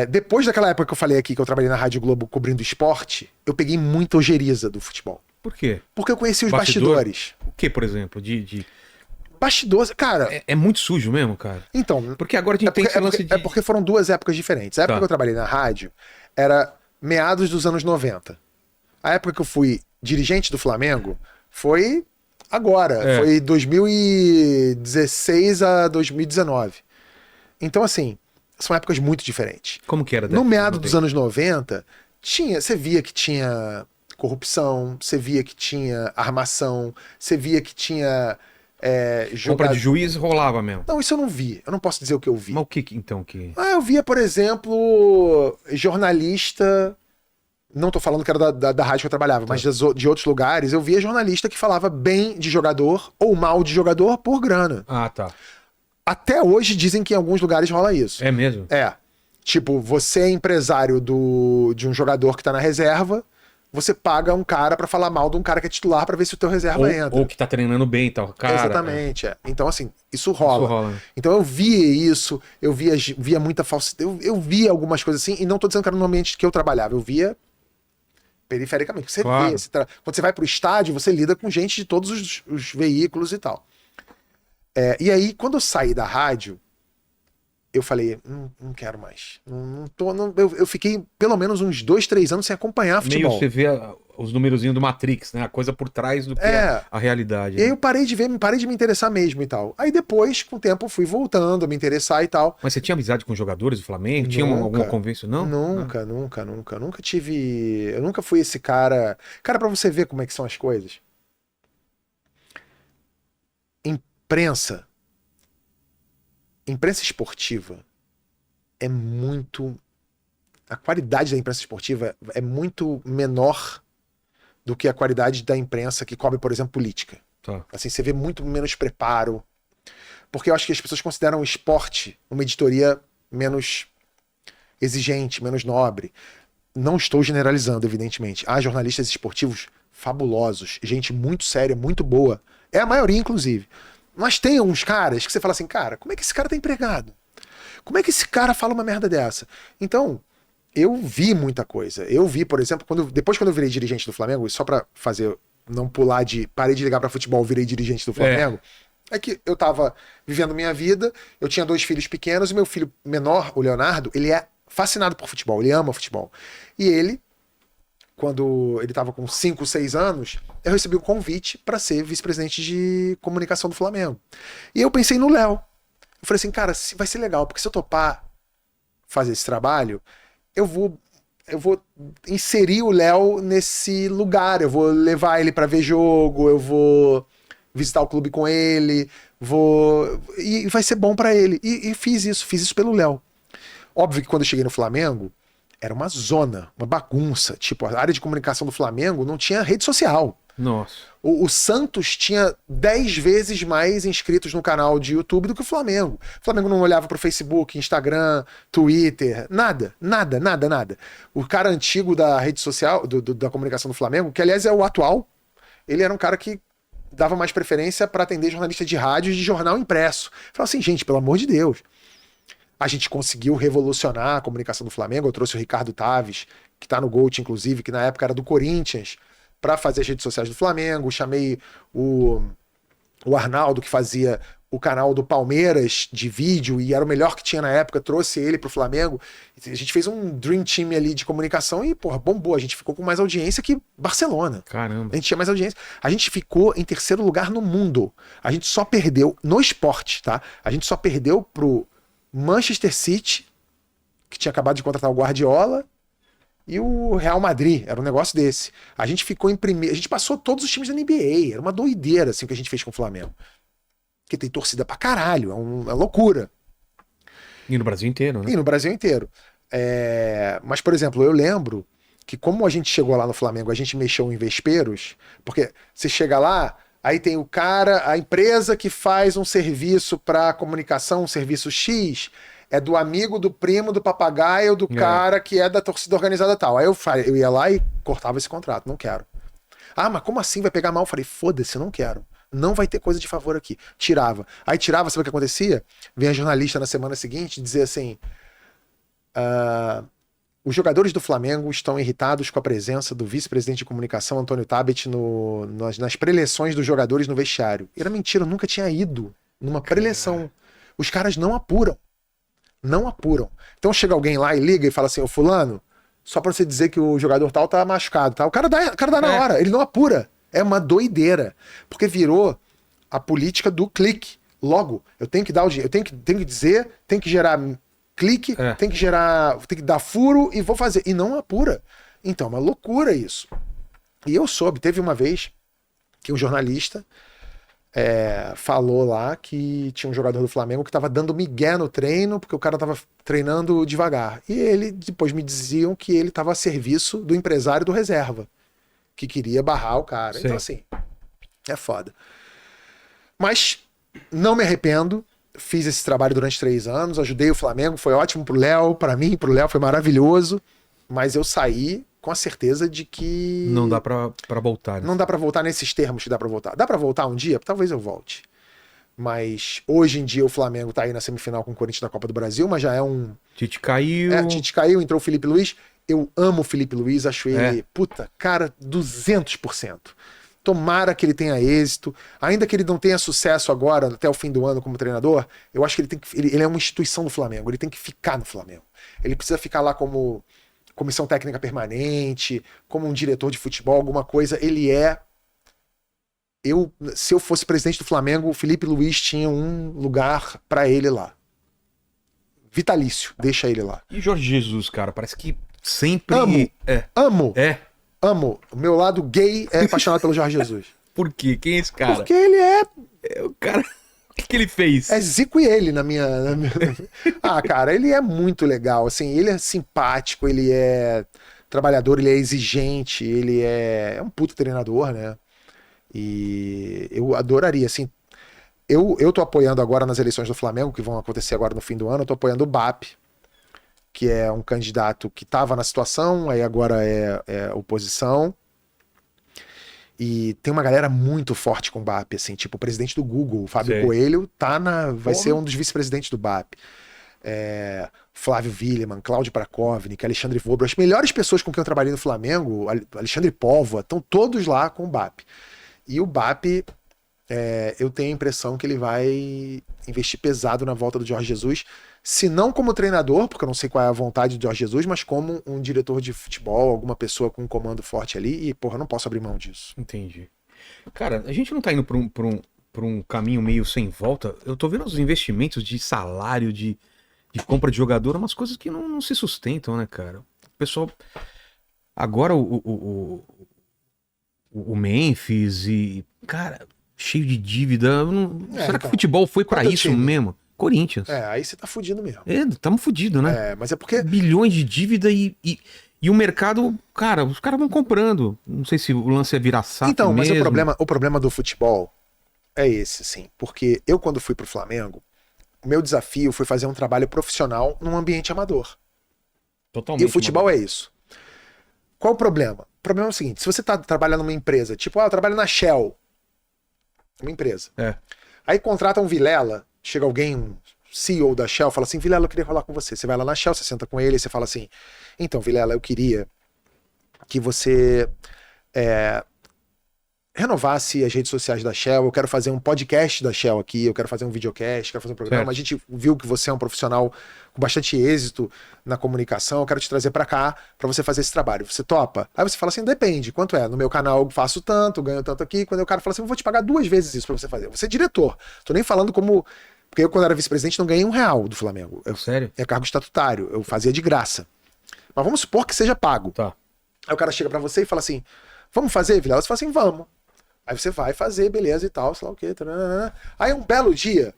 Depois daquela época que eu falei aqui, que eu trabalhei na Rádio Globo cobrindo esporte, eu peguei muita ojeriza do futebol. Por quê? Porque eu conheci os Bastidor? bastidores. O que, por exemplo? Bastidores, cara... É muito sujo mesmo, cara? Então... Porque agora a gente tem esse lance de... É porque foram duas épocas diferentes. A época Tá. que eu trabalhei na rádio era meados dos anos 90. A época que eu fui dirigente do Flamengo foi agora. Foi 2016 a 2019. Então, assim, são épocas muito diferentes. Como que era? No meado dos anos 90, você via que tinha corrupção, você via que tinha armação, você via que tinha Compra de juiz rolava mesmo. Não, isso eu não vi. Eu não posso dizer o que eu vi. Mas o que então que... Eu via, por exemplo, jornalista... Não tô falando que era da rádio que eu trabalhava, mas de outros lugares, eu via jornalista que falava bem de jogador ou mal de jogador por grana. Ah, tá. Até hoje dizem que em alguns lugares rola isso. É mesmo? Tipo, você é empresário de um jogador que tá na reserva, você paga um cara pra falar mal de um cara que é titular pra ver se o teu reserva entra. Ou que tá treinando bem e tal. Cara, Exatamente. Então, assim, isso rola. Isso rola, né? Então eu via isso, eu via muita falsidade, eu via algumas coisas assim, e não tô dizendo que era no ambiente que eu trabalhava, eu via perifericamente. Você Claro. vê, quando você vai pro estádio, você lida com gente de todos os veículos e tal. E aí, quando eu saí da rádio, eu falei, não quero mais. Eu fiquei pelo menos uns 2, 3 anos sem acompanhar futebol. Meio você vê os numerozinhos do Matrix, né? A coisa por trás do que a realidade. E aí eu parei de me interessar mesmo e tal. Aí depois, com o tempo, eu fui voltando a me interessar e tal. Mas você tinha amizade com jogadores do Flamengo? Tinha alguma convivência? Não? Nunca tive... Eu nunca fui esse cara... Cara, pra você ver como é que são as coisas. Imprensa esportiva é muito... A qualidade da imprensa esportiva é muito menor do que a qualidade da imprensa que cobre, por exemplo, política. Tá. Assim, você vê muito menos preparo. Porque eu acho que as pessoas consideram o esporte uma editoria menos exigente, menos nobre. Não estou generalizando, evidentemente. Há jornalistas esportivos fabulosos, gente muito séria, muito boa. É a maioria, inclusive. Mas tem uns caras que você fala assim, cara, como é que esse cara tá empregado? Como é que esse cara fala uma merda dessa? Então, eu vi muita coisa. Eu vi, por exemplo, depois quando eu virei dirigente do Flamengo, e só pra fazer, não pular parei de ligar pra futebol, virei dirigente do Flamengo, é que eu tava vivendo minha vida, eu tinha 2 filhos pequenos, e meu filho menor, o Leonardo, ele é fascinado por futebol, ele ama futebol. E ele, quando ele tava com 5, 6 anos, eu recebi um convite para ser vice-presidente de comunicação do Flamengo. E eu pensei no Léo. Eu falei assim, cara, vai ser legal, porque se eu topar fazer esse trabalho, eu vou inserir o Léo nesse lugar, eu vou levar ele para ver jogo, eu vou visitar o clube com ele, e vai ser bom para ele. E fiz isso pelo Léo. Óbvio que quando eu cheguei no Flamengo, era uma zona, uma bagunça. Tipo, a área de comunicação do Flamengo não tinha rede social. Nossa. O Santos tinha 10 vezes mais inscritos no canal de YouTube do que o Flamengo. O Flamengo não olhava pro Facebook, Instagram, Twitter, nada. O cara antigo da rede social, da comunicação do Flamengo, que aliás é o atual, ele era um cara que dava mais preferência para atender jornalista de rádio e de jornal impresso. Falava assim, gente, pelo amor de Deus. A gente conseguiu revolucionar a comunicação do Flamengo. Eu trouxe o Ricardo Taves, que tá no Gold, inclusive, que na época era do Corinthians, para fazer as redes sociais do Flamengo. Chamei o Arnaldo, que fazia o canal do Palmeiras de vídeo e era o melhor que tinha na época, trouxe ele pro Flamengo. A gente fez um dream team ali de comunicação e, porra, bombou. A gente ficou com mais audiência que Barcelona. Caramba. A gente tinha mais audiência. A gente ficou em 3º lugar no mundo. A gente só perdeu no esporte, tá? A gente só perdeu pro Manchester City, que tinha acabado de contratar o Guardiola, e o Real Madrid. Era um negócio desse. A gente ficou em primeiro. A gente passou todos os times da NBA. Era uma doideira assim o que a gente fez com o Flamengo. Porque tem torcida pra caralho. É uma loucura. E no Brasil inteiro, né? E no Brasil inteiro. Mas, por exemplo, eu lembro que como a gente chegou lá no Flamengo, a gente mexeu em vesperos, porque você chega lá, aí tem o cara, a empresa que faz um serviço para comunicação, um serviço X, é do amigo, do primo, do papagaio, do cara que é da torcida organizada tal. Aí eu ia lá e cortava esse contrato, não quero. Ah, mas como assim vai pegar mal? Eu falei, foda-se, eu não quero. Não vai ter coisa de favor aqui. Tirava. Aí tirava, sabe o que acontecia? Vem a jornalista na semana seguinte dizer assim, Os jogadores do Flamengo estão irritados com a presença do vice-presidente de comunicação, Antônio Tabet, nas preleções dos jogadores no vestiário. Era mentira, eu nunca tinha ido numa preleção. Os caras não apuram. Não apuram. Então chega alguém lá e liga e fala assim, ô fulano, só pra você dizer que o jogador tal tá machucado. Tá? O cara dá na hora, ele não apura. É uma doideira. Porque virou a política do clique. Logo, eu tenho que dar o dinheiro, eu tenho que dizer, tem que gerar clique, tem que dar furo e vou fazer. E não apura. Então, é uma loucura isso. E eu soube, teve uma vez que um jornalista falou lá que tinha um jogador do Flamengo que tava dando migué no treino, porque o cara tava treinando devagar. E ele, depois me diziam que ele tava a serviço do empresário do reserva, que queria barrar o cara. Sim. Então, assim, é foda. Mas não me arrependo. Fiz esse trabalho durante 3 anos, ajudei o Flamengo, foi ótimo pro Léo, pra mim, pro Léo foi maravilhoso, mas eu saí com a certeza de que... Não dá pra voltar. Né? Não dá pra voltar nesses termos que dá pra voltar. Dá pra voltar um dia? Talvez eu volte. Mas hoje em dia o Flamengo tá aí na semifinal com o Corinthians da Copa do Brasil, mas já é um... Tite caiu. Tite caiu, entrou o Felipe Luiz. Eu amo o Felipe Luiz, acho ele, puta, cara, 200%. Tomara que ele tenha êxito, ainda que ele não tenha sucesso agora, até o fim do ano como treinador, eu acho que ele é uma instituição do Flamengo, ele tem que ficar no Flamengo. Ele precisa ficar lá como comissão técnica permanente, como um diretor de futebol, alguma coisa. Ele é... Se eu fosse presidente do Flamengo, o Felipe Luiz tinha um lugar pra ele lá. Vitalício, deixa ele lá. E Jorge Jesus, cara, parece que sempre... Amo. Amo. O meu lado gay é apaixonado pelo Jorge Jesus. Por quê? Quem é esse cara? Porque ele é... O cara... O que ele fez? É Zico e ele na minha... cara, ele é muito legal. Assim, ele é simpático, ele é trabalhador, ele é exigente, ele é um puto treinador, né? E eu adoraria, assim... Eu tô apoiando agora nas eleições do Flamengo, que vão acontecer agora no fim do ano, eu tô apoiando o BAP, que é um candidato que estava na situação, aí agora é oposição. E tem uma galera muito forte com o BAP, assim, tipo o presidente do Google, o Fábio Coelho, vai ser um dos vice-presidentes do BAP. Flávio Willemann, Cláudio Prakovnik, Alexandre Vobro, as melhores pessoas com quem eu trabalhei no Flamengo, Alexandre Póvoa, estão todos lá com o BAP. E o BAP, eu tenho a impressão que ele vai investir pesado na volta do Jorge Jesus, se não como treinador, porque eu não sei qual é a vontade do Jorge Jesus, mas como um diretor de futebol, alguma pessoa com um comando forte ali, e, porra, eu não posso abrir mão disso. Entendi. Cara, a gente não tá indo por um caminho meio sem volta. Eu tô vendo os investimentos de salário, de compra de jogador, umas coisas que não se sustentam, né, cara? O pessoal... Agora o Memphis e... Cara, cheio de dívida. Será que o futebol foi pra isso mesmo? Corinthians. Aí você tá fudido mesmo. Tamo fudido, né? Mas é porque... Bilhões de dívida e o mercado, cara, os caras vão comprando. Não sei se o lance é virar saco então, mas mesmo. o problema do futebol é esse, assim. Porque eu, quando fui pro Flamengo, o meu desafio foi fazer um trabalho profissional num ambiente amador. Totalmente. E o futebol é isso. Qual o problema? O problema é o seguinte, se você trabalha numa empresa, tipo, eu trabalho na Shell, uma empresa. Aí contrata um Vilela, chega alguém, um CEO da Shell, fala assim, Vilela, eu queria falar com você. Você vai lá na Shell, você senta com ele e você fala assim, então, Vilela, eu queria que você renovasse as redes sociais da Shell, eu quero fazer um podcast da Shell aqui, eu quero fazer um videocast, quero fazer um programa. Certo. A gente viu que você é um profissional com bastante êxito na comunicação, eu quero te trazer pra cá pra você fazer esse trabalho. Você topa? Aí você fala assim, depende, quanto é? No meu canal eu faço tanto, ganho tanto aqui. Quando o cara fala assim, eu vou te pagar 2 vezes isso pra você fazer. Você é diretor. Tô nem falando como... Porque eu, quando era vice-presidente, não ganhei R$1 do Flamengo. Sério? É cargo estatutário, eu fazia de graça. Mas vamos supor que seja pago. Tá. Aí o cara chega pra você e fala assim, vamos fazer, Vilela? Você fala assim, vamos. Aí você vai fazer, beleza e tal, sei lá o quê. Taranana. Aí um belo dia,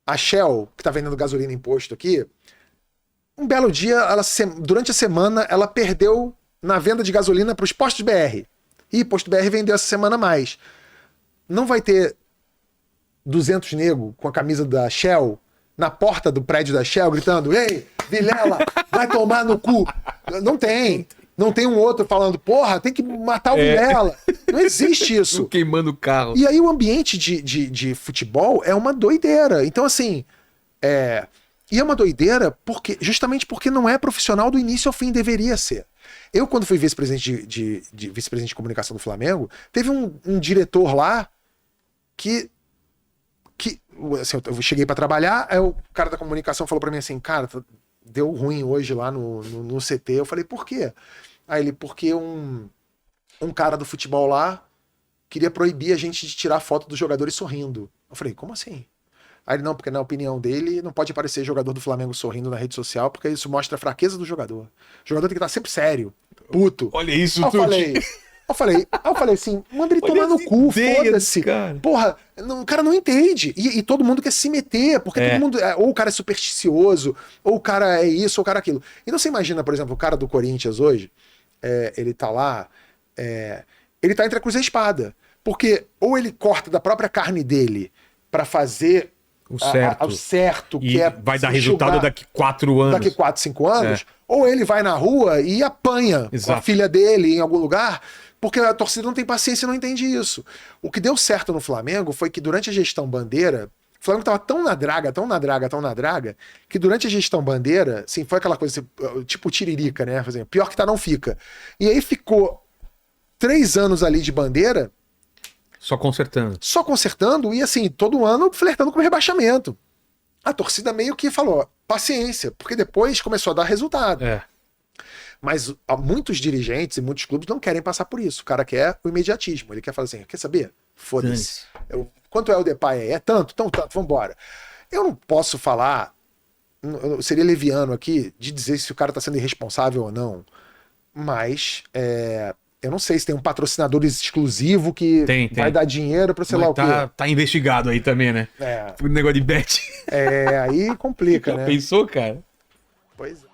a Shell, que tá vendendo gasolina em posto aqui, um belo dia, durante a semana, ela perdeu na venda de gasolina pros postos BR. E posto BR vendeu essa semana mais. Não vai ter 200 negros com a camisa da Shell na porta do prédio da Shell gritando, ei, Vilela, vai tomar no cu. Não tem. Não tem um outro falando, porra, tem que matar o Vilela. Não existe isso. Queimando o carro. E aí o ambiente de futebol é uma doideira. Então, assim, E é uma doideira justamente porque não é profissional do início ao fim, deveria ser. Eu, quando fui vice-presidente de vice-presidente de comunicação do Flamengo, teve um diretor lá que assim, eu cheguei pra trabalhar, aí o cara da comunicação falou pra mim assim, cara, deu ruim hoje lá no CT. Eu falei, por quê? Aí ele, porque um cara do futebol lá queria proibir a gente de tirar foto dos jogadores sorrindo. Eu falei, como assim? Aí ele, não, porque na opinião dele não pode aparecer jogador do Flamengo sorrindo na rede social, porque isso mostra a fraqueza do jogador. O jogador tem que estar sempre sério, puto. Olha isso, Aí Tuti. eu falei assim, manda ele Olha tomar no as cu, ideias, foda-se. cara. Porra, o cara não entende. E todo mundo quer se meter, porque todo mundo. Ou o cara é supersticioso, ou o cara é isso, ou o cara é aquilo. Então você imagina, por exemplo, o cara do Corinthians hoje, ele tá lá, ele tá entre a cruz e a espada. Porque ou ele corta da própria carne dele pra fazer o certo, E que é vai dar se resultado enxugar daqui 4 anos. daqui 4, 5 anos, ou ele vai na rua e apanha com a Exato. filha dele em algum lugar, porque a torcida não tem paciência e não entende isso. O que deu certo no Flamengo foi que durante a gestão Bandeira, o Flamengo tava tão na draga, que durante a gestão Bandeira, assim, foi aquela coisa, tipo tiririca, né? Pior que tá, não fica. E aí ficou 3 anos ali de Bandeira, Só consertando, e assim, todo ano flertando com o rebaixamento. A torcida meio que falou, paciência, porque depois começou a dar resultado. Mas muitos dirigentes e muitos clubes não querem passar por isso. O cara quer o imediatismo. Ele quer falar assim, quer saber? Foda-se. Quanto é o Depay aí? É tanto? Então tanto, vambora. Eu não posso falar, seria leviano aqui, de dizer se o cara tá sendo irresponsável ou não. Mas eu não sei se tem um patrocinador exclusivo que vai dar dinheiro pra sei lá o quê. Tá investigado aí também, né? O negócio de bet. Aí complica, né? Pensou, cara? Pois é.